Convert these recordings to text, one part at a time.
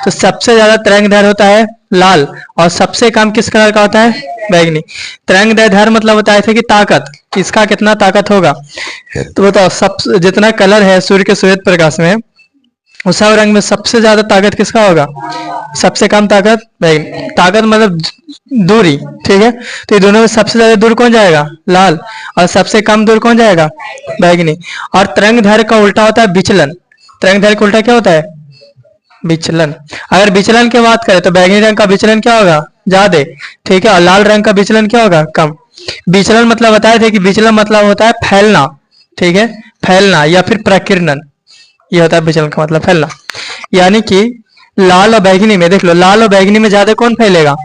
तो सबसे ज्यादा तरंगदैर्घ्य होता है लाल, और सबसे कम किस कलर का होता है? बैगनी। तरंगदैर्घ्य मतलब बताए थे कि ताकत, इसका कितना ताकत होगा। तो बताओ, सब जितना कलर है सूर्य के श्वेत प्रकाश में, उस सब रंग में सबसे ज्यादा ताकत किसका होगा? सबसे कम ताकत बैगनी। ताकत मतलब दूरी, ठीक है। तो ये दोनों में सबसे ज्यादा दूर कौन जाएगा? लाल। और सबसे कम दूर कौन जाएगा? बैगनी। और तरंगदैर्घ्य का उल्टा होता है विचलन। तरंगदैर्घ्य का उल्टा क्या होता है? विचलन। अगर विचलन की बात करें तो बैगनी रंग का विचलन क्या होगा? ज्यादा, ठीक है। और लाल रंग का विचलन क्या होगा? कम। विचलन मतलब बताए थे कि विचलन मतलब होता है फैलना, ठीक है, फैलना या फिर प्रकीर्णन, ये होता है विचलन का मतलब फैलना। यानी कि लाल और बैगनी में देख लो, लाल और बैगनी में ज्यादा कौन फैलेगा?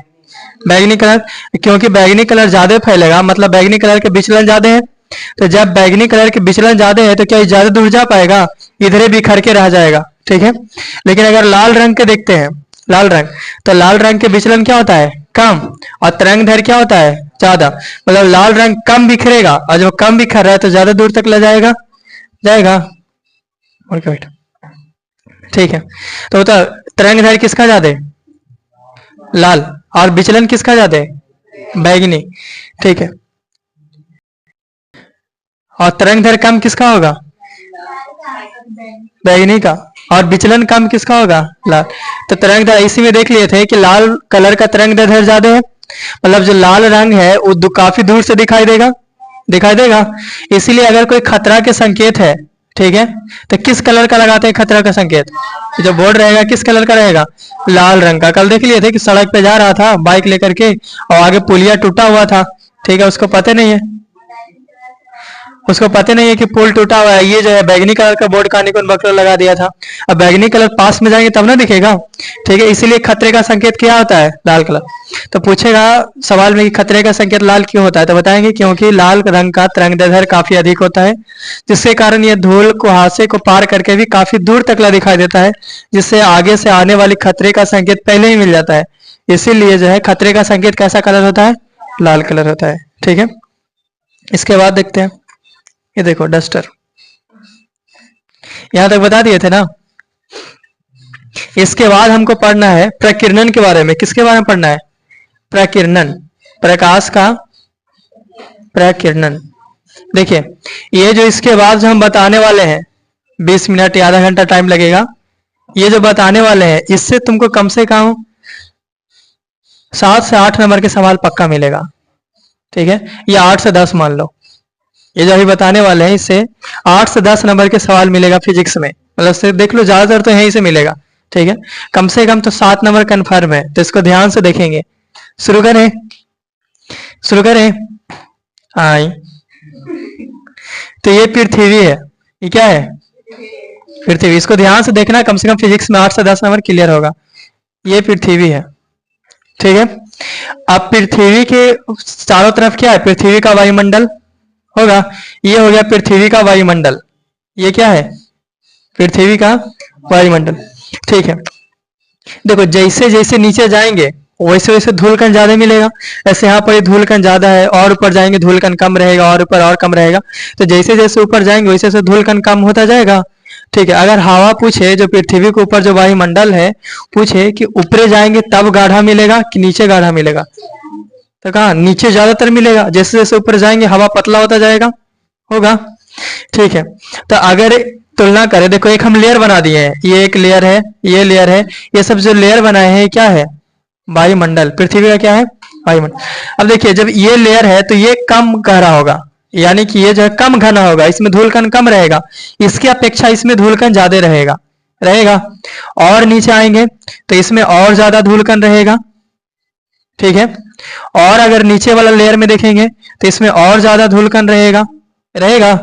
बैगनी कलर, क्योंकि बैगनी कलर ज्यादा फैलेगा, मतलब बैगनी कलर के विचलन ज्यादा है। तो जब बैगनी कलर के विचलन ज्यादा है तो क्या ज्यादा दूर जा पाएगा? इधर बिखर के रह जाएगा, ठीक है। लेकिन अगर लाल रंग के देखते हैं, लाल रंग, तो लाल रंग के विचलन क्या होता है? कम। और तरंगदैर्घ्य क्या होता है? ज्यादा। मतलब लाल रंग कम बिखरेगा, और जब कम बिखर रहा है तो ज्यादा दूर तक ले जाएगा, जाएगा। और वेट, ठीक है। तो बता, तरंगदैर्घ्य किसका ज्यादा है? लाल। और विचलन किसका ज्यादा है? बैगनी, ठीक है। और तरंगदैर्घ्य कम किसका होगा? बैगनी का। और विचलन कम किसका होगा? लाल। तो तरंगदैर्घ्य इसी में देख लिए थे कि लाल कलर का तरंगदैर्घ्य ज्यादा है, मतलब जो लाल रंग है वो काफी दूर से दिखाई देगा, दिखाई देगा। इसीलिए अगर कोई खतरा के संकेत है, ठीक है, तो किस कलर का लगाते हैं खतरा का संकेत? जो बोर्ड रहेगा किस कलर का रहेगा? लाल रंग का। कल देख लिए थे कि सड़क पे जा रहा था बाइक लेकर के, और आगे पुलिया टूटा हुआ था, ठीक है, उसको पता नहीं है, उसको पता नहीं है कि पुल टूटा हुआ है। ये जो है बैगनी कलर का बोर्ड का निकोन बकलर लगा दिया था। अब बैगनी कलर पास में जाएंगे तब ना दिखेगा, ठीक है। इसीलिए खतरे का संकेत क्या होता है? लाल कलर। तो पूछेगा सवाल में कि खतरे का संकेत लाल क्यों होता है, तो बताएंगे क्योंकि लाल रंग का तरंगदैर्घ्य काफी अधिक होता है, जिसके कारण यह धूल कुहासे को पार करके भी काफी दूर तक दिखाई देता है, जिससे आगे से आने वाली खतरे का संकेत पहले ही मिल जाता है। इसीलिए जो है खतरे का संकेत कैसा कलर होता है? लाल कलर होता है, ठीक है। इसके बाद देखते हैं, ये देखो डस्टर, यहां तक बता दिए थे ना। इसके बाद हमको पढ़ना है प्रकीर्णन के बारे में। किसके बारे में पढ़ना है? प्रकीर्णन, प्रकाश का प्रकीर्णन। देखिए, ये जो इसके बाद जो हम बताने वाले हैं, 20 मिनट या आधा घंटा टाइम लगेगा, ये जो बताने वाले हैं इससे तुमको कम से कम 7 से 8 नंबर के सवाल पक्का मिलेगा, ठीक है, या 8 से 10 मान लो। ये जो अभी बताने वाले हैं इससे 8 से 10 नंबर के सवाल मिलेगा फिजिक्स में, मतलब से देख लो ज्यादातर तो यहीं से मिलेगा, ठीक है। कम से कम तो 7 नंबर कन्फर्म है, तो इसको ध्यान से देखेंगे। शुरू करें, शुरू करें। आई, तो ये पृथ्वी है, ये क्या है? पृथ्वी। इसको ध्यान से देखना, कम से कम फिजिक्स में 8 से 10 नंबर क्लियर होगा। ये पृथ्वी है, ठीक है। अब पृथ्वी के चारों तरफ क्या है? पृथ्वी का वायुमंडल होगा। ये हो गया पृथ्वी का वायुमंडल। ये क्या है? पृथ्वी का वायुमंडल, ठीक है। देखो, जैसे जैसे नीचे जाएंगे वैसे वैसे धूलकण ज्यादा मिलेगा। ऐसे यहाँ पर धूलकण ज्यादा है, और ऊपर जाएंगे धूलकण कम रहेगा, और ऊपर और कम रहेगा। तो जैसे जैसे ऊपर जाएंगे वैसे वैसे धूलकण कम होता जाएगा, ठीक है। अगर हवा पूछे, जो पृथ्वी के ऊपर जो वायुमंडल है, पूछे कि ऊपरे जाएंगे तब गाढ़ा मिलेगा कि नीचे गाढ़ा मिलेगा, तो कहा नीचे ज्यादातर मिलेगा। जैसे जैसे ऊपर जाएंगे हवा पतला होता जाएगा, होगा, ठीक है। तो अगर तुलना करें, देखो एक हम लेयर बना दिए हैं, ये एक लेयर है, ये लेयर है, ये सब जो लेयर बनाए हैं क्या है? वायुमंडल। पृथ्वी का क्या है? वायुमंडल। अब देखिए, जब ये लेयर है तो ये कम गहरा होगा, यानी कि ये जो है कम घना होगा, इसमें धूलकण कम रहेगा, इसकी अपेक्षा इसमें धूलकण ज्यादा रहेगा, रहेगा। और नीचे आएंगे तो इसमें और ज्यादा धूलकण रहेगा, ठीक है। और अगर नीचे वाला लेयर में देखेंगे तो इसमें और ज्यादा धूलकण रहेगा, रहेगा,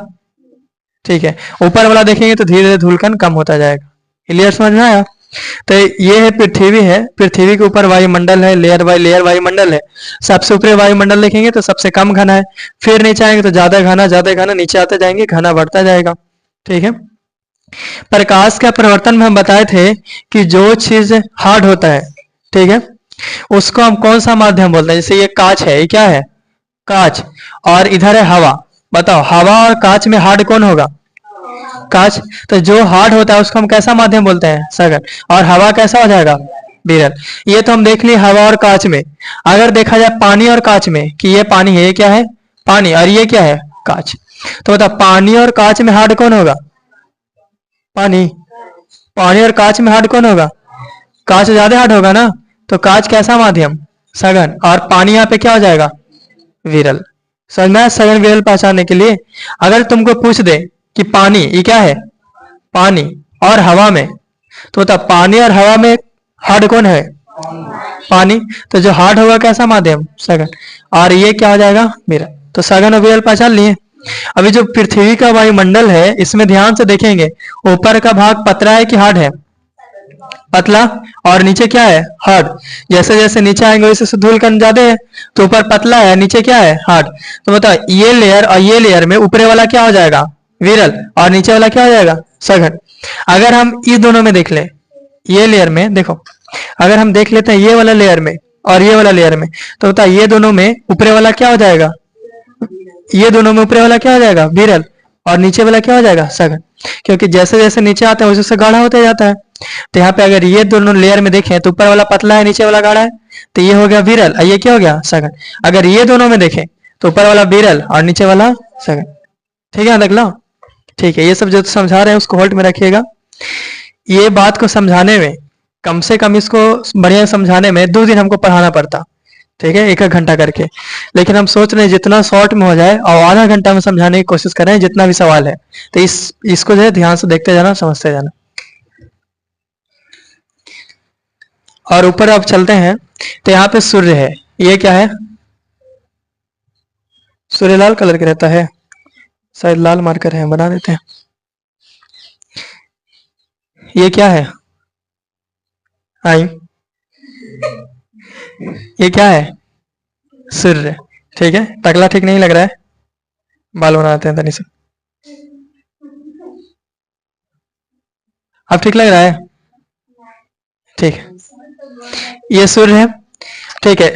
ठीक है। ऊपर वाला देखेंगे तो धीरे धीरे धूलकण कम होता जाएगा। क्लियर, समझ में आया? तो ये है पृथ्वी है, पृथ्वी के ऊपर वायुमंडल है, लेयर बाय लेयर वायुमंडल है। सबसे ऊपर वायुमंडल देखेंगे तो सबसे कम घना है, फिर नीचे आएंगे तो ज्यादा घना, ज्यादा घना, नीचे आते जाएंगे घना बढ़ता जाएगा, ठीक है। प्रकाश के परिवर्तन में हम बताए थे कि जो चीज हार्ड होता है, ठीक है, उसको हम कौन सा माध्यम बोलते हैं? जैसे ये कांच है, ये क्या है? कांच। और इधर है हवा। बताओ, हवा और कांच में हार्ड कौन होगा? कांच। तो जो हार्ड होता है उसको हम कैसा माध्यम बोलते हैं? सघन। और हवा कैसा हो जाएगा? विरल। ये तो हम देख लिए हवा और कांच में। अगर देखा जाए पानी और कांच में कि ये पानी है, ये क्या है? पानी, और ये क्या है? कांच। तो बता, पानी और कांच में हार्ड कौन होगा? पानी। पानी और कांच में हार्ड कौन होगा? कांच ज्यादा हार्ड होगा ना। तो कांच कैसा माध्यम? सघन। और पानी यहाँ पे क्या हो जाएगा? विरल। समझना है? सघन विरल पहचानने के लिए अगर तुमको पूछ दे कि पानी ये क्या है? पानी। और हवा में, तो बता पानी और हवा में हार्ड कौन है? पानी। तो जो हार्ड होगा कैसा माध्यम? सघन। और ये क्या हो जाएगा? विरल। तो सघन और विरल पहचान लिए। अभी जो पृथ्वी का वायुमंडल है इसमें ध्यान से देखेंगे, ऊपर का भाग पतला है कि हार्ड है? पतला। और नीचे क्या है? हार्ड। जैसे जैसे नीचे आएंगे वैसे धूल कण ज्यादा है, तो ऊपर पतला है, नीचे क्या है? हार्ड। तो बताओ ये लेयर और ये लेयर में ऊपरे वाला क्या हो जाएगा? विरल। और नीचे वाला क्या हो जाएगा? सघन। अगर हम इस दोनों में देख ले, ये लेयर में देखो, अगर हम देख लेते हैं ये वाला लेयर में और ये वाला लेयर में, तो बताओ ये दोनों में ऊपरे वाला क्या हो जाएगा? ये दोनों में ऊपरे वाला क्या हो जाएगा? विरल। और नीचे वाला क्या हो जाएगा? सघन। क्योंकि जैसे जैसे नीचे आता है वैसे गाढ़ा होता जाता है। तो यहाँ पे अगर ये दोनों लेयर में देखें तो ऊपर वाला पतला है, नीचे वाला गाढ़ा है, तो ये हो गया विरल और ये क्या हो गया? सघन। अगर ये दोनों में देखें तो ऊपर वाला विरल और नीचे वाला सघन। ठीक है, देख लो। ठीक है, ये सब जो समझा रहे हैं उसको होल्ड में रखिएगा। ये बात को समझाने में कम से कम, इसको बढ़िया समझाने में 2 दिन हमको पढ़ाना पड़ता। ठीक है, 1-1 घंटा करके। लेकिन हम सोच रहे हैं जितना शॉर्ट में हो जाए और आधा घंटा में समझाने की कोशिश कर रहे हैं जितना भी सवाल है। तो इसको जो है ध्यान से देखते जाना, समझते जाना। और ऊपर अब चलते हैं तो यहाँ पे सूर्य है। ये क्या है? सूर्य लाल कलर का रहता है, शायद लाल मार्कर है, बना देते हैं। ये क्या है? आई, ये क्या है? सूर्य। ठीक है, टकला ठीक नहीं लग रहा है, बाल बनाते हैं तनी से। अब ठीक लग रहा है? ठीक है, ये सूर्य है। ठीक है,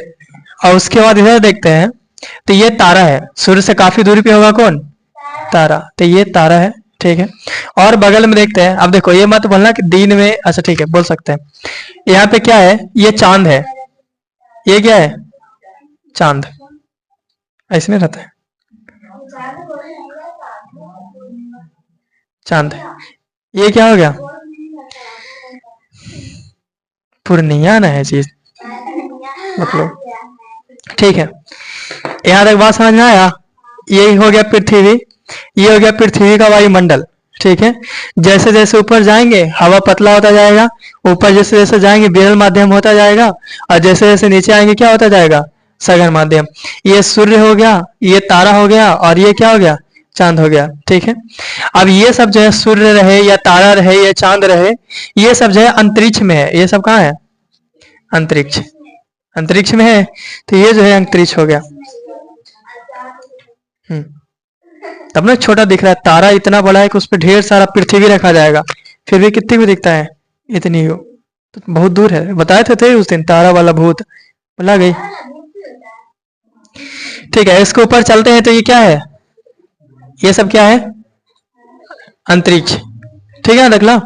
और उसके बाद इधर देखते हैं तो ये तारा है। सूर्य से काफी दूरी पे होगा कौन? तारा। तो ये तारा है। ठीक है, और बगल में देखते हैं। अब देखो, ये मत बोलना कि दिन में, अच्छा ठीक है बोल सकते हैं। यहाँ पे क्या है? ये चांद है। ये क्या है? चांद। ऐसे नहीं रहता है, चांद। ये क्या हो गया? पूर्णिया ना है चीज, मतलब। ठीक है, यहाँ तक बात समझ में आया? ये हो गया पृथ्वी, ये हो गया पृथ्वी का वायुमंडल। ठीक है, जैसे जैसे ऊपर जाएंगे हवा पतला होता जाएगा, ऊपर जैसे जैसे जाएंगे विरल माध्यम होता जाएगा, और जैसे जैसे नीचे आएंगे क्या होता जाएगा? सघन माध्यम। ये सूर्य हो गया, ये तारा हो गया, और ये क्या हो गया? चांद हो गया। ठीक है, अब ये सब जो है सूर्य रहे या तारा रहे या चांद रहे, ये सब जो है अंतरिक्ष में है। ये सब कहाँ है? अंतरिक्ष। अंतरिक्ष में है, तो ये जो है अंतरिक्ष हो गया। तब ना छोटा दिख रहा है, तारा इतना बड़ा है कि उस पर ढेर सारा पृथ्वी रखा जाएगा, फिर भी कितनी को दिखता है? इतनी हो, तो बहुत दूर है। बताए थे उस दिन तारा वाला भूत, बोला गई। ठीक है, इसके ऊपर चलते हैं तो ये क्या है? ये सब क्या है? अंतरिक्ष। ठीक है, देख लो।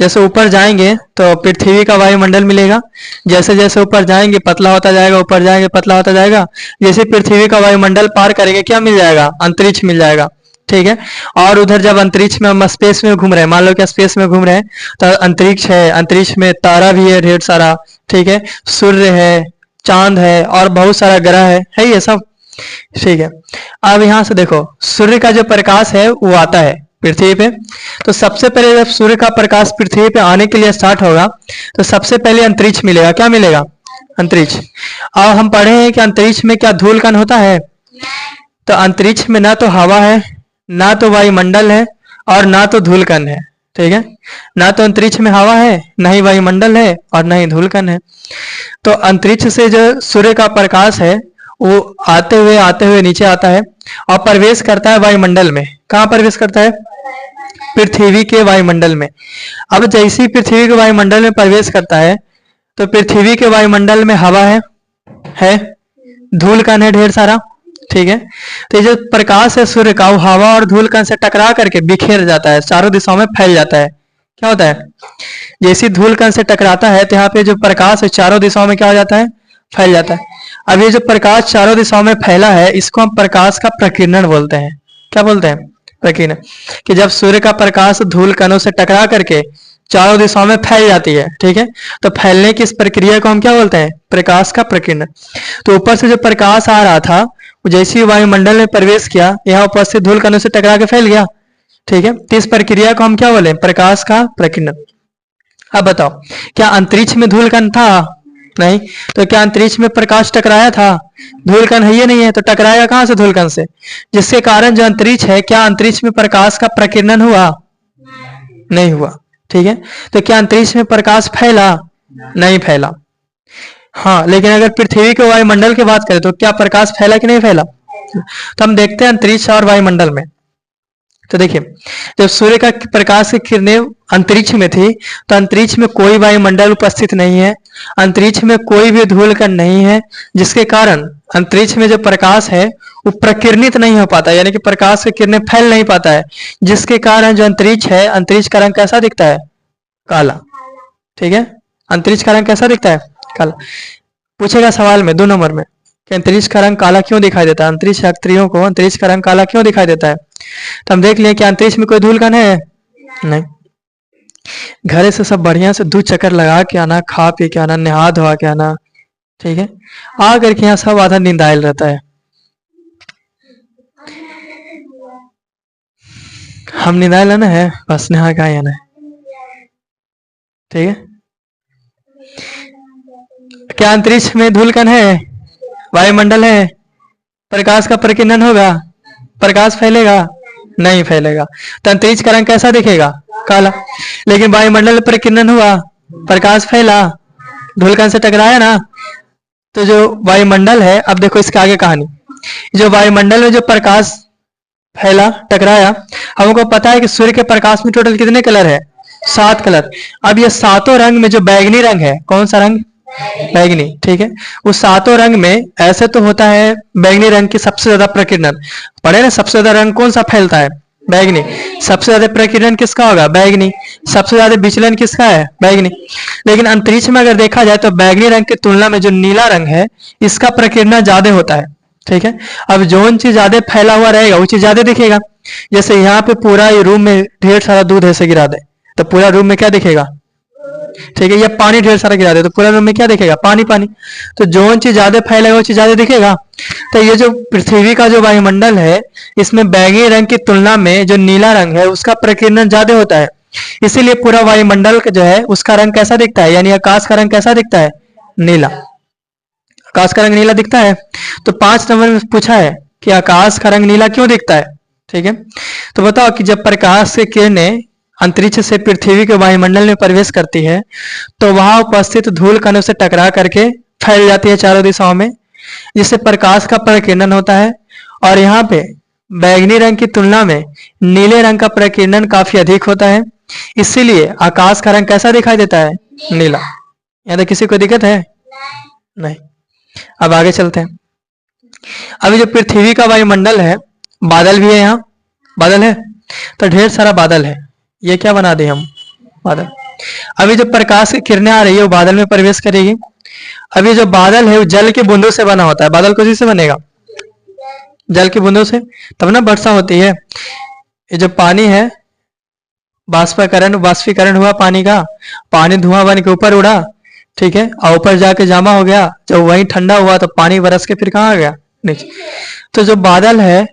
जैसे ऊपर जाएंगे तो पृथ्वी का वायुमंडल मिलेगा, जैसे जैसे ऊपर जाएंगे पतला होता जाएगा, ऊपर जाएंगे पतला होता जाएगा। जैसे पृथ्वी का वायुमंडल पार करेंगे क्या मिल जाएगा? अंतरिक्ष मिल जाएगा। ठीक है, और उधर जब अंतरिक्ष में हम स्पेस में घूम रहे हैं, मान लो कि स्पेस में घूम रहे हैं, तो अंतरिक्ष है, अंतरिक्ष में तारा भी है ढेर सारा। ठीक है, सूर्य है, चांद है, और बहुत सारा ग्रह है ये सब। ठीक है, अब यहाँ से देखो, सूर्य का जो प्रकाश है वो आता है पृथ्वी पे। तो सबसे पहले जब सूर्य का प्रकाश पृथ्वी पे आने के लिए स्टार्ट होगा तो सबसे पहले अंतरिक्ष मिलेगा। क्या मिलेगा? अंतरिक्ष। अब हम पढ़े हैं कि अंतरिक्ष में क्या धूल कण होता है? तो अंतरिक्ष में ना तो हवा है, ना तो वायुमंडल है, और ना तो धूल कण है। ठीक है, ना तो अंतरिक्ष में हवा है, ना ही वायुमंडल है, और ना ही धूल कण है। तो अंतरिक्ष से जो सूर्य का प्रकाश है वो आते हुए नीचे आता है और प्रवेश करता है वायुमंडल में। कहाँ प्रवेश करता है? पृथ्वी के वायुमंडल में। अब जैसे ही पृथ्वी के वायुमंडल में प्रवेश करता है तो पृथ्वी के वायुमंडल में हवा है, धूल कण है ढेर सारा। ठीक है। तो ये जो प्रकाश है सूर्य का, वो हवा और धूल कण से टकरा करके बिखेर जाता है, चारों दिशाओं में फैल जाता है। क्या होता है, जैसे धूल कण से टकराता है तो यहाँ पे जो प्रकाश है चारों दिशाओं में क्या हो जाता है, फैल जाता है। अब ये जो प्रकाश चारों दिशाओं में फैला है, इसको हम प्रकाश का प्रकीर्णन बोलते हैं। क्या बोलते हैं, प्रकीर्णन। कि जब सूर्य का प्रकाश धूल कणों से टकरा करके चारों दिशाओं में फैल जाती है, ठीक है, तो फैलने की इस प्रक्रिया को हम क्या बोलते हैं, प्रकाश का प्रकीर्णन। तो ऊपर से जो प्रकाश आ रहा था, वो जैसे ही वायुमंडल में प्रवेश किया, यहाँ उपस्थित धूल कणों से टकरा के फैल गया, ठीक है। तो इस प्रक्रिया को हम क्या बोले, प्रकाश का प्रकीर्णन। अब बताओ, क्या अंतरिक्ष में धूल कण था, नहीं, तो क्या अंतरिक्ष में प्रकाश टकराया था, धूल कण है ये नहीं है, तो टकराया कहां से, धूल कण से, जिसके कारण जो अंतरिक्ष है, क्या अंतरिक्ष में प्रकाश का प्रकीर्णन हुआ, नहीं हुआ, ठीक है। तो क्या अंतरिक्ष में प्रकाश फैला, नहीं फैला। हाँ, लेकिन अगर पृथ्वी के वायुमंडल की बात करें तो क्या प्रकाश फैला कि नहीं फैला। तो हम देखते हैं अंतरिक्ष और वायुमंडल में, तो देखिए जब सूर्य का प्रकाश की किरणें अंतरिक्ष में थी, तो अंतरिक्ष में कोई वायुमंडल उपस्थित नहीं है, अंतरिक्ष में कोई भी धूल कण नहीं है, जिसके कारण अंतरिक्ष में जो प्रकाश है वो प्रकीर्णित नहीं हो पाता, यानी कि प्रकाश की किरणें फैल नहीं पाता है, जिसके कारण जो अंतरिक्ष है, अंतरिक्ष का रंग कैसा दिखता है, काला, ठीक है। अंतरिक्ष का रंग कैसा दिखता है, काला। पूछेगा सवाल में 2 नंबर में कि अंतरिक्ष का रंग काला क्यों दिखाई देता है, अंतरिक्ष यात्रियों को अंतरिक्ष का रंग काला क्यों दिखाई देता है। तो हम देख लिए कि अंतरिक्ष में कोई धूल कण है, नहीं। घरे से सब बढ़िया से 2 चक्कर लगा के आना, खा पी के आना, नहा धोआ के आना, ठीक है। आ करके यहाँ सब आधा नींदायल रहता है। हम नींदायल आना है, बस नहा के आना है, ठीक है। क्या अंतरिक्ष में धूल कण है, वायुमंडल है, प्रकाश का प्रकीर्णन होगा, प्रकाश फैलेगा, नहीं फैलेगा। तो अंतरिक्ष का रंग कैसा दिखेगा, काला। लेकिन वायुमंडल में प्रकीर्णन हुआ, प्रकाश फैला, धूल कण से टकराया ना, तो जो वायुमंडल है, अब देखो इसके आगे कहानी, जो वायुमंडल में जो प्रकाश फैला, टकराया, हमको पता है कि सूर्य के प्रकाश में टोटल कितने कलर है, 7 कलर। अब ये 7 रंग में जो बैगनी रंग है, कौन सा रंग, बैगनी, ठीक है। उस 7 रंग में ऐसे तो होता है बैगनी रंग की सबसे ज्यादा प्रकीर्णन, पढ़े ना, सबसे ज्यादा रंग कौन सा फैलता है, बैगनी। सबसे ज्यादा प्रकीर्णन किसका होगा, बैगनी। सबसे ज्यादा विचलन किसका है, बैगनी। लेकिन अंतरिक्ष में अगर देखा जाए तो बैगनी रंग की तुलना में जो नीला रंग है, इसका प्रकीर्णन ज्यादा होता है, ठीक है। अब जो चीज ज्यादा फैला हुआ रहेगा वो चीज ज्यादा दिखेगा। जैसे यहाँ पे पूरा ये रूम में ढेर सारा दूध ऐसे गिरा दे, तो पूरा रूम में क्या दिखेगा, ठीक है। ये पानी ढेर सारा गिरा दे तो पूरा रूम में क्या दिखेगा, पानी पानी। तो जो चीज ज्यादा फैलेगा वो चीज ज्यादा दिखेगा। तो ये जो पृथ्वी का जो वायुमंडल है, इसमें बैगनी रंग की तुलना में जो नीला रंग है उसका प्रकीर्णन ज्यादा होता है, इसीलिए पूरा वायुमंडल का जो है उसका रंग कैसा दिखता है, यानी आकाश का रंग कैसा दिखता है, नीला। आकाश का रंग नीला दिखता है। तो 5 नंबर में पूछा है कि आकाश का रंग नीला क्यों दिखता है, ठीक है। तो बताओ कि जब प्रकाश की किरणें अंतरिक्ष से पृथ्वी के वायुमंडल में प्रवेश करती है, तो वहां उपस्थित धूल कणों से टकरा करके फैल जाती है चारों दिशाओं में, जिससे प्रकाश का प्रकीर्णन होता है। और यहाँ पे बैगनी रंग की तुलना में नीले रंग का प्रकीर्णन काफी अधिक होता है, इसीलिए आकाश का रंग कैसा दिखाई देता है, नीला। यहाँ तो किसी को दिक्कत है, नहीं। अब आगे चलते हैं। अभी जो पृथ्वी का वायुमंडल है, बादल भी है, यहाँ बादल है, तो ढेर सारा बादल है। ये क्या बना दे हम, बादल। अभी जो प्रकाश की किरणें आ रही है वो बादल में प्रवेश करेगी। अभी जो बादल है वो जल के बूंदों से बना होता है। बादल किसी से बनेगा, जल की बूंदों से, तब ना वर्षा होती है। ये जो पानी है, वाष्पीकरण हुआ पानी का, पानी धुआं बन के ऊपर उड़ा, ठीक है, और ऊपर जाके जमा हो गया। जब वहीं ठंडा हुआ तो पानी बरस के फिर कहाँ आ गया, नीचे। तो जो बादल है,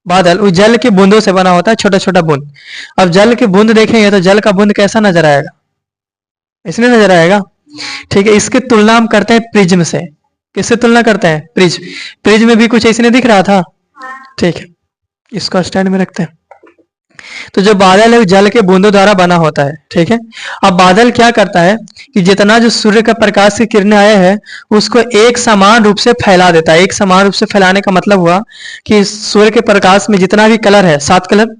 बादल वो जल की बूंदों से बना होता है, छोटा छोटा बूंद। अब जल की बूंद देखेंगे तो जल का बूंद कैसा नजर आएगा, इसलिए नजर आएगा, ठीक है। इसकी तुलना हम करते हैं प्रिज्म से। किससे तुलना करते हैं, प्रिज्म। प्रिज्म में भी कुछ ऐसे दिख रहा था, ठीक है। इसको स्टैंड में रखते हैं। तो जो बादल है वो जल के बूंदों द्वारा बना होता है, ठीक है। अब बादल क्या करता है कि जितना जो सूर्य का प्रकाश की किरणें आए हैं उसको एक समान रूप से फैला देता है। एक समान रूप से फैलाने का मतलब हुआ कि सूर्य के प्रकाश में जितना भी कलर है, 7 कलर,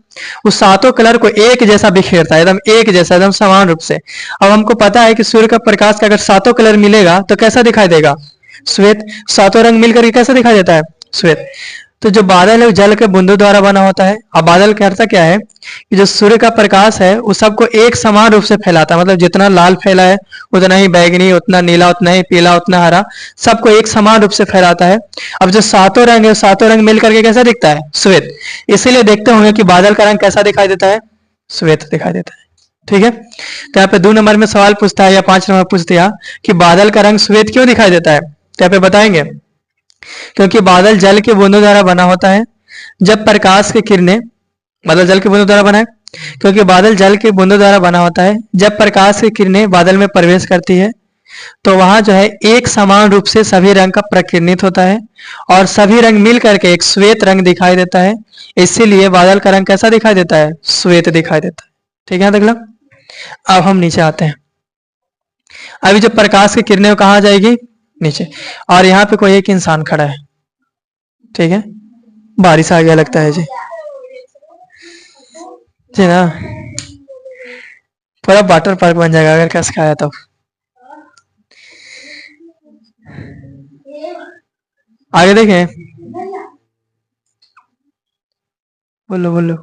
उस 7 कलर को एक जैसा बिखेरता है, एकदम एक जैसा, एकदम समान रूप से। अब हमको पता है कि सूर्य का प्रकाश का अगर 7 कलर मिलेगा तो कैसा दिखाई देगा, श्वेत। 7 रंग मिलकर के कैसा दिखाई देता है, श्वेत। तो जो बादल है वो जल के बूंदों द्वारा बना होता है। अब बादल करता क्या है कि जो सूर्य का प्रकाश है वो सबको एक समान रूप से फैलाता है, मतलब जितना लाल फैला है उतना ही बैगनी, उतना नीला, उतना ही पीला, उतना हरा, सबको एक समान रूप से फैलाता है। अब जो सातों रंग है, सातों रंग मिल करके कैसा दिखता है? श्वेत। इसीलिए देखते होंगे कि बादल का रंग कैसा दिखाई देता है? श्वेत दिखाई देता है। ठीक है, तो यहाँ पे 2 नंबर में सवाल पूछता है या 5 नंबर पूछ दिया कि बादल का रंग श्वेत क्यों दिखाई देता है, तो यहाँ पे बताएंगे क्योंकि बादल जल के बूंदों द्वारा बना होता है। जब प्रकाश की किरणें, बादल जल के बूंदों द्वारा बना है क्योंकि बादल जल के बूंदों द्वारा बना होता है। जब प्रकाश की किरणें बादल में प्रवेश करती है तो वहां जो है एक समान रूप से सभी रंग का प्रकिरणित होता है और सभी रंग मिल करके एक श्वेत रंग दिखाई देता है। इसीलिए बादल का रंग कैसा दिखाई देता है? श्वेत दिखाई देता है। ठीक है अगला, अब हम नीचे आते हैं। अभी जो प्रकाश की किरणें कहाँ जाएगी? नीचे। और यहाँ पे कोई एक इंसान खड़ा है। ठीक है, बारिश आ गया लगता है जी जी ना, पूरा वाटर पार्क बन जाएगा अगर कस खाया तो। आगे देखें, बोलो बोलो।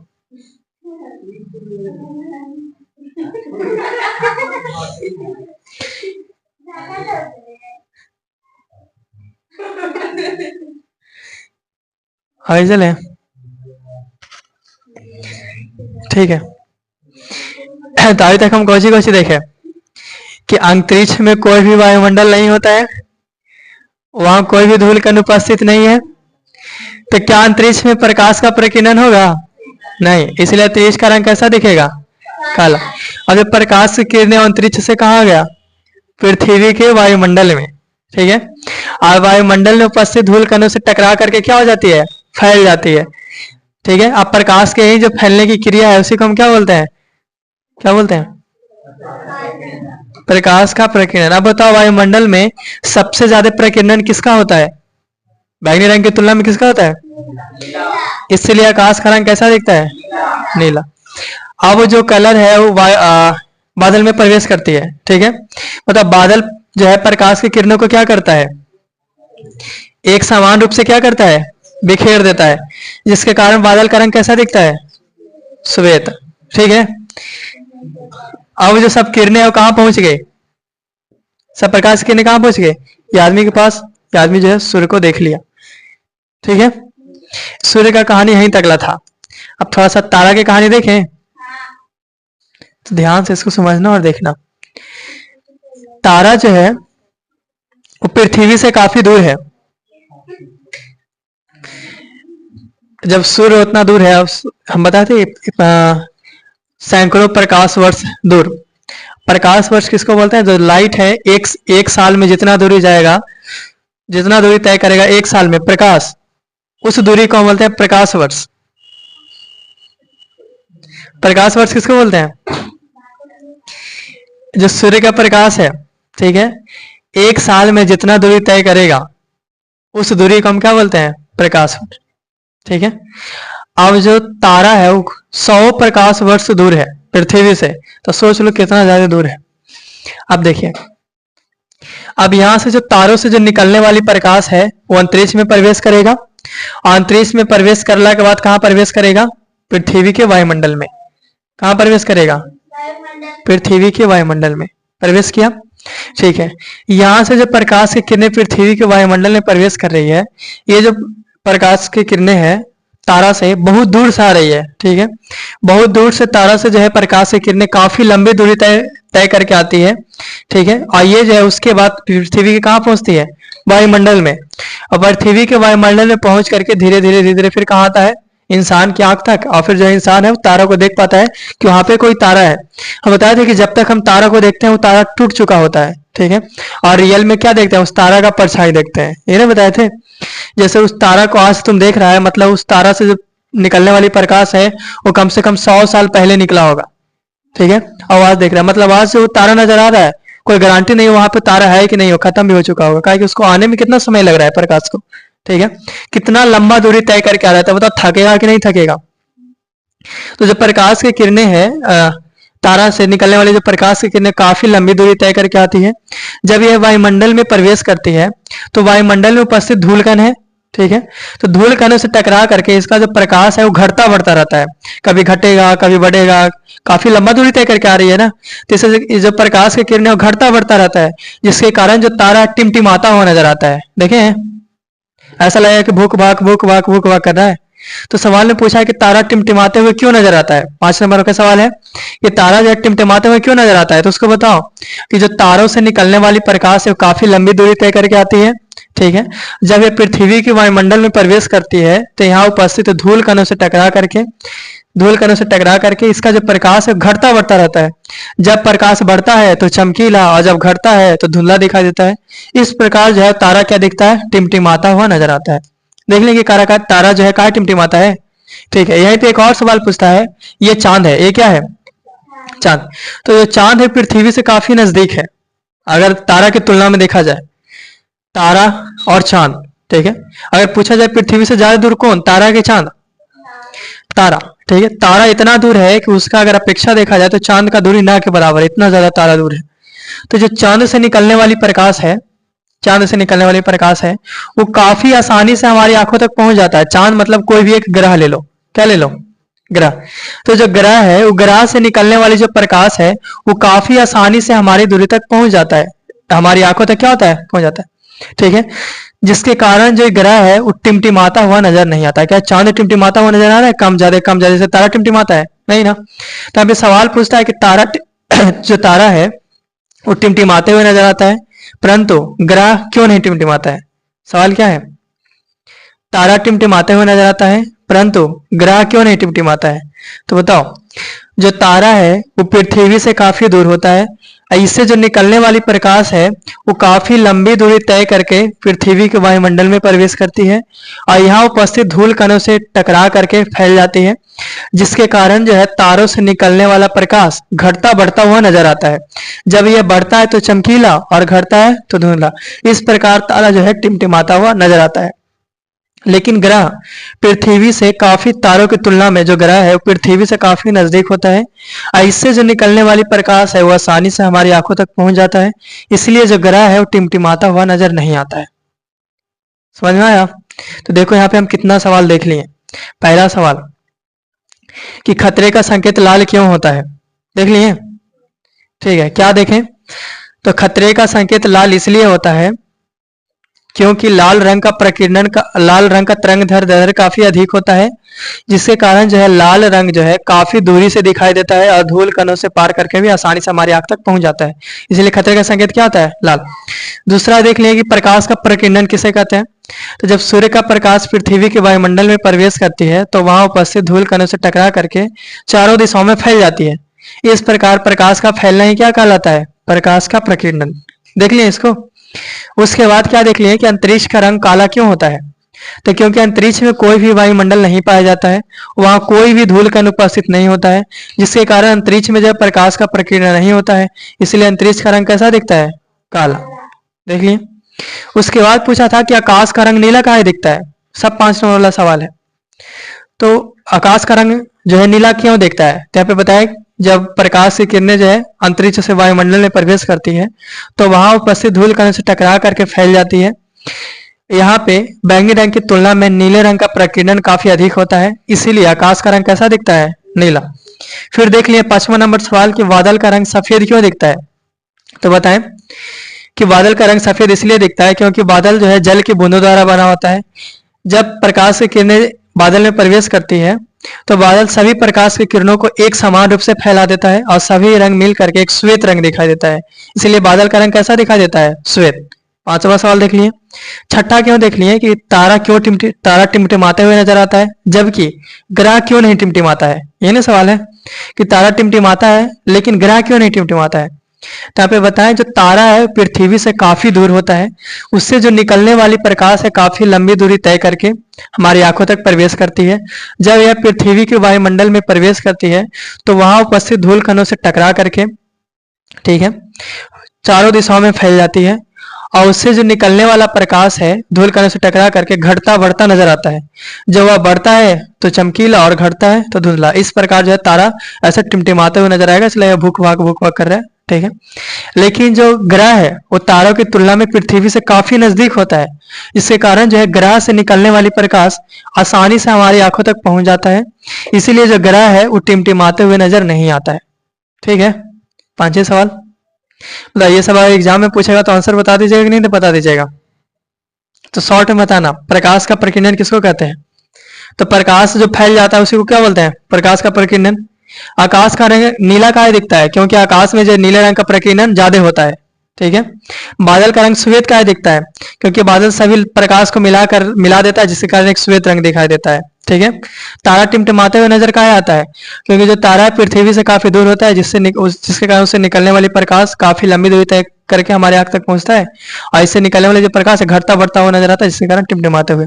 आगे चले, ठीक है। तो अभी तक हम कौन सी देखे कि अंतरिक्ष में कोई भी वायुमंडल नहीं होता है, वहां कोई भी धूल कण उपस्थित नहीं है। तो क्या अंतरिक्ष में प्रकाश का प्रकीर्णन होगा? नहीं, इसलिए अंतरिक्ष का रंग कैसा दिखेगा? काला। अगर प्रकाश की किरणें अंतरिक्ष से कहाँ गया? पृथ्वी के वायुमंडल में। ठीक है, और वायुमंडल में उपस्थित धूल कणों से टकरा करके क्या हो जाती है? फैल जाती है। ठीक है, अब प्रकाश के ही जो फैलने की क्रिया है उसी को हम क्या बोलते हैं? क्या बोलते हैं? प्रकाश का प्रकीर्णन। अब बताओ वायुमंडल में सबसे ज्यादा प्रकीर्णन किसका होता है? बैंगनी रंग की तुलना में किसका होता है? इसलिए आकाश का रंग कैसा दिखता है? नीला। अब जो कलर है वो बादल में प्रवेश करती है। ठीक है, मतलब बादल जो है प्रकाश की किरणों को क्या करता है? एक समान रूप से क्या करता है? बिखेर देता है, जिसके कारण बादल का रंग कैसा दिखता है? श्वेत। ठीक है, अब जो सब किरणें वो कहां पहुंच गए? सब प्रकाश की किरणें कहां पहुंच गए? ये आदमी के पास। ये आदमी जो है सूर्य को देख लिया। ठीक है, सूर्य का कहानी यहीं तकला था। अब थोड़ा सा तारा की कहानी देखें, तो ध्यान से इसको समझना और देखना। तारा जो है वो पृथ्वी से काफी दूर है। जब सूर्य उतना दूर है, हम बताते सैकड़ों प्रकाश वर्ष दूर। प्रकाश वर्ष किसको बोलते हैं? जो लाइट है एक साल में जितना दूरी जाएगा, जितना दूरी तय करेगा एक साल में प्रकाश, उस दूरी को हम बोलते हैं प्रकाश वर्ष। प्रकाश वर्ष किसको बोलते हैं? जो सूर्य का प्रकाश है, ठीक है, एक साल में जितना दूरी तय करेगा उस दूरी को हम क्या बोलते हैं? प्रकाश वर्ष। ठीक है, अब जो तारा है वो 100 प्रकाश वर्ष दूर है पृथ्वी से, तो सोच लो कितना ज्यादा दूर है। अब देखिए, अब यहां से जो तारों से जो निकलने वाली प्रकाश है वो अंतरिक्ष में प्रवेश करेगा। अंतरिक्ष में प्रवेश करने के बाद कहां प्रवेश करेगा? पृथ्वी के वायुमंडल में। कहां प्रवेश करेगा? पृथ्वी के वायुमंडल में प्रवेश किया। ठीक है, यहां से जो प्रकाश की किरणें पृथ्वी के वायुमंडल में प्रवेश कर रही है, ये जो प्रकाश की किरणें हैं तारा से बहुत दूर से आ रही है। ठीक है, बहुत दूर से तारा से जो है प्रकाश की किरणें काफी लंबी दूरी तय करके आती है। ठीक है, और ये जो है उसके बाद पृथ्वी के कहाँ पहुंचती है? वायुमंडल में। और पृथ्वी के वायुमंडल में पहुंच करके धीरे धीरे फिर कहाँ आता है? इंसान की आंख तक। और फिर जो इंसान है वो तारा को देख पाता है कि वहां पे कोई तारा है। हम बताए थे कि जब तक हम तारा को देखते हैं वो तारा टूट चुका होता है। ठीक है, और रियल में क्या देखते हैं? उस तारा का परछाई देखते हैं। ये ना बताए थे, जैसे उस तारा को आज तुम देख रहा है, मतलब उस तारा से जो निकलने वाली प्रकाश है वो कम से कम 100 साल पहले निकला होगा। ठीक है, और आज देख रहा है, मतलब आज से वो तारा नजर आ रहा है, कोई गारंटी नहीं वहां पे तारा है कि नहीं, वो खत्म भी हो चुका होगा, क्योंकि उसको आने में कितना समय लग रहा है प्रकाश को। ठीक है, कितना लंबा दूरी तय करके आ रहा है, बताओ थकेगा कि नहीं थकेगा? तो जो प्रकाश की किरणें हैं तारा से निकलने वाली जो प्रकाश की किरणें काफी लंबी दूरी तय करके आती है। जब यह वायुमंडल में प्रवेश करती है तो वायुमंडल में उपस्थित धूलकण है ठीक है। तो धूल कणों से टकरा करके इसका जो प्रकाश है वो घटता बढ़ता रहता है, कभी घटेगा कभी बढ़ेगा, काफी लंबा दूरी तय करके आ रही है ना, तो इससे जो प्रकाश की किरण है वो घटता बढ़ता रहता है, जिसके कारण जो तारा टिमटिमाता हुआ नजर आता है। देखें, ऐसा लगेगा कि भूख भाग कर रहा है। तो सवाल में पूछा है कि तारा टिमटिमाते हुए क्यों नजर आता है। 5 नंबर का सवाल है कि तारा जो है टिमटिमाते हुए क्यों नजर आता है। तो उसको बताओ कि जो तारों से निकलने वाली प्रकाश है वो काफी लंबी दूरी तय करके आती है, ठीक है। जब ये पृथ्वी के वायुमंडल में प्रवेश करती है तो यहाँ उपस्थित धूल कणों से टकरा करके इसका जो प्रकाश है घटता बढ़ता रहता है। जब प्रकाश बढ़ता है तो चमकीला और जब घटता है तो धुंधला दिखाई देता है। इस प्रकार जो है तारा क्या दिखता है, टिमटिमाता हुआ नजर आता है। देख लेंगे तारा जो है कहाँ टिमटिमाता है, ठीक है। यहीं पे एक और सवाल पूछता है, ये चांद है, ये क्या है, चांद। तो ये चांद है पृथ्वी से काफी नजदीक है अगर तारा की तुलना में देखा जाए, तारा और चांद, ठीक है। अगर पूछा जाए पृथ्वी से ज्यादा दूर कौन, तारा के चांद, तारा, ठीक है। तारा इतना दूर है कि उसका अगर अपेक्षा देखा जाए तो चांद का दूरी ना के बराबर है, इतना ज्यादा तारा दूर है। तो जो चांद से निकलने वाली प्रकाश है वो काफी आसानी से हमारी आंखों तक पहुंच जाता है। चांद मतलब कोई भी एक ग्रह ले लो, क्या ले लो, ग्रह। तो जो ग्रह है वो ग्रह से निकलने वाली जो प्रकाश है वो काफी आसानी से हमारी दूरी तक पहुंच जाता है, हमारी आंखों तक क्या होता है, पहुंच जाता है, ठीक है। जिसके कारण जो ग्रह है वो टिमटिमाता हुआ नजर नहीं आता। क्या चांद टिमटिमाता हुआ नजर आ रहा है, कम ज्यादा से तारा टिमटिमाता है, नहीं ना। तो अभी सवाल पूछता है कि तारा जो तारा है वो टिमटिमाते हुए नजर आता है, परंतु ग्रह क्यों नहीं टिमटिमाता है। सवाल क्या है, तारा टिमटिमाते हुए नजर आता है परंतु ग्रह क्यों नहीं टिमटिमाता है। तो बताओ, जो तारा है वो पृथ्वी से काफी दूर होता है, इससे जो निकलने वाली प्रकाश है वो काफी लंबी दूरी तय करके पृथ्वी के वायुमंडल में प्रवेश करती है और यहाँ उपस्थित धूल कणों से टकरा करके फैल जाती है, जिसके कारण जो है तारों से निकलने वाला प्रकाश घटता बढ़ता हुआ नजर आता है। जब यह बढ़ता है तो चमकीला और घटता है तो धुंधला। इस प्रकार तारा जो है टिमटिमाता हुआ नजर आता है। लेकिन ग्रह पृथ्वी से काफी, तारों की तुलना में जो ग्रह है वो पृथ्वी से काफी नजदीक होता है और इससे जो निकलने वाली प्रकाश है वो आसानी से हमारी आंखों तक पहुंच जाता है, इसलिए जो ग्रह है वो टिमटिमाता हुआ नजर नहीं आता है। समझ में आया। तो देखो यहाँ पे हम कितना सवाल देख लिए। पहला सवाल कि खतरे का संकेत लाल क्यों होता है, देख लिए, ठीक है। क्या देखें, तो खतरे का संकेत लाल इसलिए होता है क्योंकि लाल रंग का तरंग काफी अधिक होता है, जिसके कारण जो है लाल रंग जो है काफी दूरी से दिखाई देता है और धूल कणों से पार करके भी आसानी से हमारी आंख तक पहुंच जाता है, इसलिए खतरे का संकेत क्या होता है, लाल। दूसरा देख लिया कि प्रकाश का प्रकीर्णन किसे कहते हैं। तो जब सूर्य का प्रकाश पृथ्वी के वायुमंडल में प्रवेश करती है तो वहां उपस्थित धूल कणों से टकरा करके चारों दिशाओं में फैल जाती है। इस प्रकार प्रकाश का फैलना ही क्या कहलाता है, प्रकाश का प्रकीर्णन। देख लिया इसको। उसके बाद क्या देख लिए कि अंतरिक्ष का रंग काला क्यों होता है। तो क्योंकि अंतरिक्ष में कोई भी वायुमंडल नहीं पाया जाता है, वहां कोई भी धूल कण उपस्थित नहीं होता है, जिसके कारण अंतरिक्ष में जब प्रकाश का प्रकीर्णन नहीं होता है, इसलिए अंतरिक्ष का रंग कैसा दिखता है, काला। देख लिए। उसके बाद पूछा था कि आकाश का रंग नीला काहे दिखता है। सब 5 नंबर वाला सवाल है। तो आकाश का रंग जो है नीला क्यों दिखता है, तो यहाँ पे बताया जब प्रकाश की किरणें जो है अंतरिक्ष से वायुमंडल में प्रवेश करती है तो वहां उपस्थित धूल कण से टकरा करके फैल जाती है। यहाँ पे बैंगनी रंग की तुलना में नीले रंग का प्रकीर्णन काफी अधिक होता है, इसीलिए आकाश का रंग कैसा दिखता है, नीला। फिर देख लिए 5वां नंबर सवाल कि बादल का रंग सफेद क्यों दिखता है। तो बताएं कि बादल का रंग सफेद इसलिए दिखता है क्योंकि बादल जो है जल की बूंदों द्वारा बना होता है। जब प्रकाश की किरणें बादल में प्रवेश करती है तो बादल सभी प्रकाश की किरणों को एक समान रूप से फैला देता है और सभी रंग मिल करके एक श्वेत रंग दिखाई देता है, इसलिए बादल का रंग कैसा दिखाई देता है, श्वेत। 5वां सवाल देख लिए। छठा क्यों देख लिए कि तारा टिमटिमाते हुए नजर आता है जबकि ग्रह क्यों नहीं टिमटिमाता है। ये ना सवाल है कि तारा टिमटिमाता है लेकिन ग्रह क्यों नहीं टिमटिमाता है। तो यहाँ पे बताएं जो तारा है पृथ्वी से काफी दूर होता है, उससे जो निकलने वाली प्रकाश है काफी लंबी दूरी तय करके हमारी आंखों तक प्रवेश करती है। जब यह पृथ्वी के वायुमंडल में प्रवेश करती है तो वहां उपस्थित धूल कणों से टकरा करके, ठीक है, चारों दिशाओं में फैल जाती है और उससे जो निकलने वाला प्रकाश है धूल कणों से टकरा करके घटता बढ़ता नजर आता है। जब वह बढ़ता है तो चमकीला और घटता है तो धुंधला। इस प्रकार जो है तारा ऐसा टिमटिमाते हुए नजर आएगा, इसलिए भूख भाग कर रहा है, ठीक है। लेकिन जो ग्रह है वो तारों की तुलना में पृथ्वी से काफी नजदीक होता है, इसके कारण जो है ग्रह से निकलने वाली प्रकाश आसानी से हमारी आंखों तक पहुंच जाता है, इसीलिए जो ग्रह है वो टिमटिमाते हुए नजर नहीं आता है। ठीक है, 5 सवाल। मतलब ये सवाल एग्जाम में पूछेगा तो आंसर बता दीजिएगा कि नहीं, तो बता दीजिएगा। तो शॉर्ट में बताना, प्रकाश का प्रकीर्णन किसको कहते हैं? तो प्रकाश जो फैल जाता है उसी को क्या बोलते हैं? प्रकाश का प्रकीर्णन। आकाश का रंग नीला काहे दिखता है? क्योंकि आकाश में जो नीले रंग का प्रकीर्णन ज्यादा होता है। ठीक है। बादल का रंग श्वेत काहे दिखता है? क्योंकि बादल सभी प्रकाश को मिला देता है, जिसके कारण एक श्वेत रंग दिखाई देता है। ठीक है। तारा टिमटिमाते हुए नजर काहे आता है? क्योंकि जो तारा है पृथ्वी से काफी दूर होता है, जिसके कारण उससे निकलने वाली प्रकाश काफी लंबी दूरी तय करके हमारे आंख तक पहुंचता है, और इससे निकलने वाले जो प्रकाश है घटता बढ़ता हुआ नजर आता है, जिसके कारण टिमटिमाते हुए।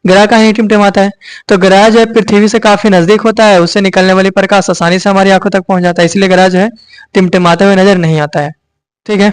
ग्रह का ही टिमटिमाता है? तो ग्रह जो है पृथ्वी से काफी नजदीक होता है, उससे निकलने वाली प्रकाश आसानी से हमारी आंखों तक पहुंच जाता है, इसलिए ग्रह जो है टिमटिमाते हुए नजर नहीं आता है। ठीक है।